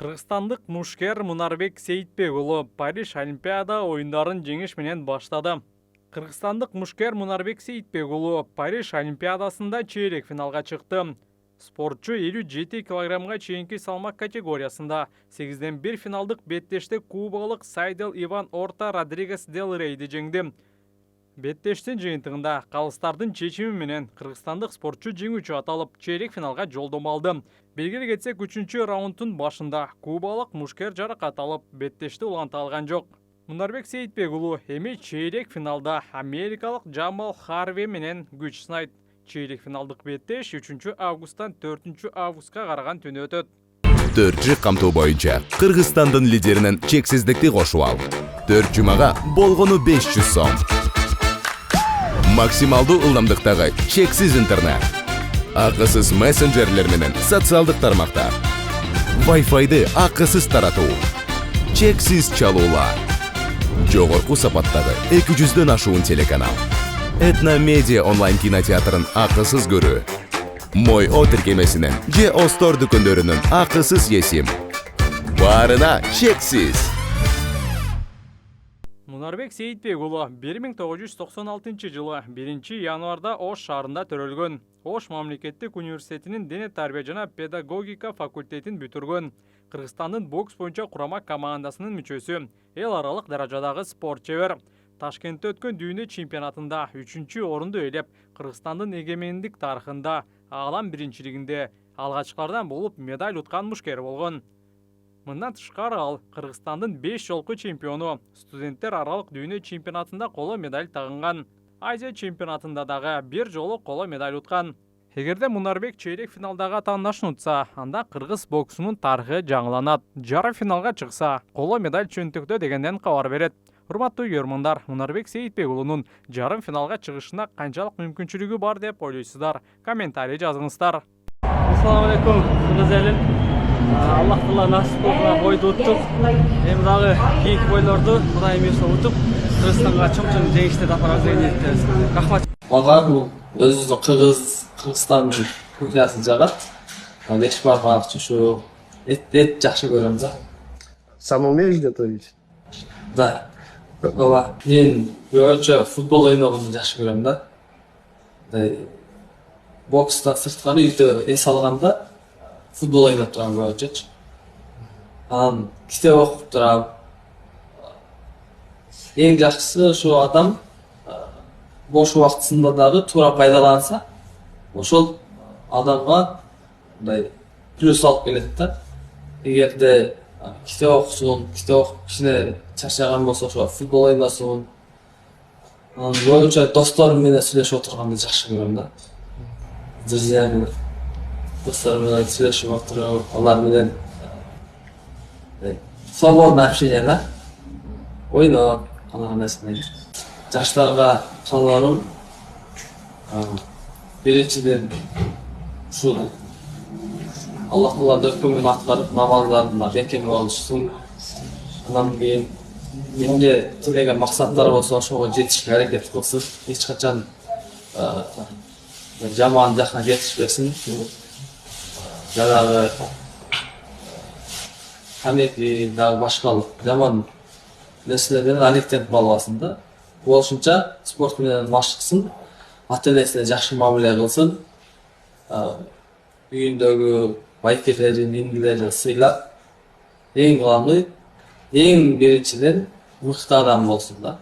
Кыргызстандык мушкер Мунарбек Сейитбек уулу Париж Олимпиада оюндарын жеңиш менен баштады. Кыргызстандык мушкер Мунарбек Сейитбек уулу Париж Олимпиадасында чейрек финалга чыкты. Спортчу 57 килограммга чейинки салмак категориясында 8ден 1 финалдык беттеште кубалык Сайдел Иван Орта Родригес Дел Рейди жеңди. Беттештин жыйынтыгында калыстардын чечими менен кыргызстандык спортчу жеңүүчү аталып, чейрек финалга жолдомо алды. Белгилей кетсек, 3-чү раундтун башында кубалык мушкер жаракат алып, беттешти уланта алган жок. Мунарбек Сейитбек уулу эми чейрек финалда америкалык Джамал Харви менен күч сынайт. Чейрек финалдык беттеш 3 августтан 4 августка караган түнү өтөт. 4 камтоо боюнча Кыргызстандын лидеринен чексиздикти кошуп ал. 4 жумага болгону 500 сом. Максималдуу ылдамдыктагы чексиз интернет. Акысыз мессенджерлер менен социалдык тармактар. Wi-Fi'ды акысыз таратуу. Чексиз чалуулар. Жогорку сапаттагы 200дөн ашуун телеканал. Этно медиа онлайн кинотеатрын акысыз көрүү. Мой О тиркемесинен же Остор дүкөндөрүнүн акысыз есим. Баарына чексиз. Мунарбек Сейитбек уулу 1996 жылы 1 январда Ош шаарында төрөлгөн. Ош мамлекеттик университетинин дене тарбия жана педагогика факультетин бүтүргөн. Кыргызстандын бокс боюнча курама командасынын мүчөсү, эл аралык даражадагы спорт чебер. Ташкентте өткөн дүйнө чемпионатында 3-чү орунду ээлеп, Кыргызстандын эгемендик тарыхында аалам биринчилигинде алгачкылардан болуп медаль уткан мушкер болгон. Мындан тышкары ал Кыргызстандын 5 жолку чемпиону, студенттер аралык дүйнө чемпионатында коло медаль тагынган. Азия чемпионатында дагы 1 жолу коло медаль уткан. Эгерде Мунарбек чейрек финалдагы атаандашын утса, анда кыргыз боксунун тарыхы жаңыланат. Жарым финалга чыкса, коло медаль чөнтөктө дегенден кабар берет. Урматтуу көрөрмандар, Мунарбек Сейитбек уулунун жарым финалга чыгышына канчалык мүмкүнчүлүгү бар деп ойлойсуздар? Комментарий жазыңыздар. Ассаламу алейкум, кыргыз элин. Аллах Таала насип кылган бойду уттук. Эми дагы кийинки бойлорду Кудайым буйрса утуп, Кыргызстанга чоң жеңиштер апарабыз деген ниеттебиз. Рахмат. Мага бул өзүбүздүн Кыргызстандын кухнясын жагат. Эч бармак ушу эт жакшы көрөм да. Сам умеешь готовить? Да. Ооба. Мен көбүнчө футбол ойногонду жакшы көрөм да. Бокстан сырткары үйдө эс алганда футбол ойноп турам көбүнчөчү. Анан китеп окуп турам. Эң жакшысы ошо адам бош убактысында дагы туура пайдаланса, ошол адамга мындай плюс алып келет да. Эгерде китеп окусун, китеп окуп кичине чарчаган болсо ошо футбол ойносун. Анан көбүнчө досторум менен сүйлөшүп отурганды жакшы көрөм да. Друзьями, досторум менен сүйлөшүп отуруп, алар менен свободное общение да. Ойноп, калган нерсени. Жаштарга чалбарым биринчиден ушул Аллах Тааланын өкмүн аткарып, намаздардын бекем болушун. Анан кийин эмне тилеген максаттар болсо ошого жетишке аракет кылсын. Эч качан жаман жакка жетишпесин. Жанагы камеди дагы башка жаман нерселерден алектенип калбасын да. Болушунча спорт менен машыксын, ата-энесине жакшы мамиле кылсын. Үйүндөгү байкелерин, индилерин сыйлап, эң кыламы, эң биринчиден мыкты адам болсун да.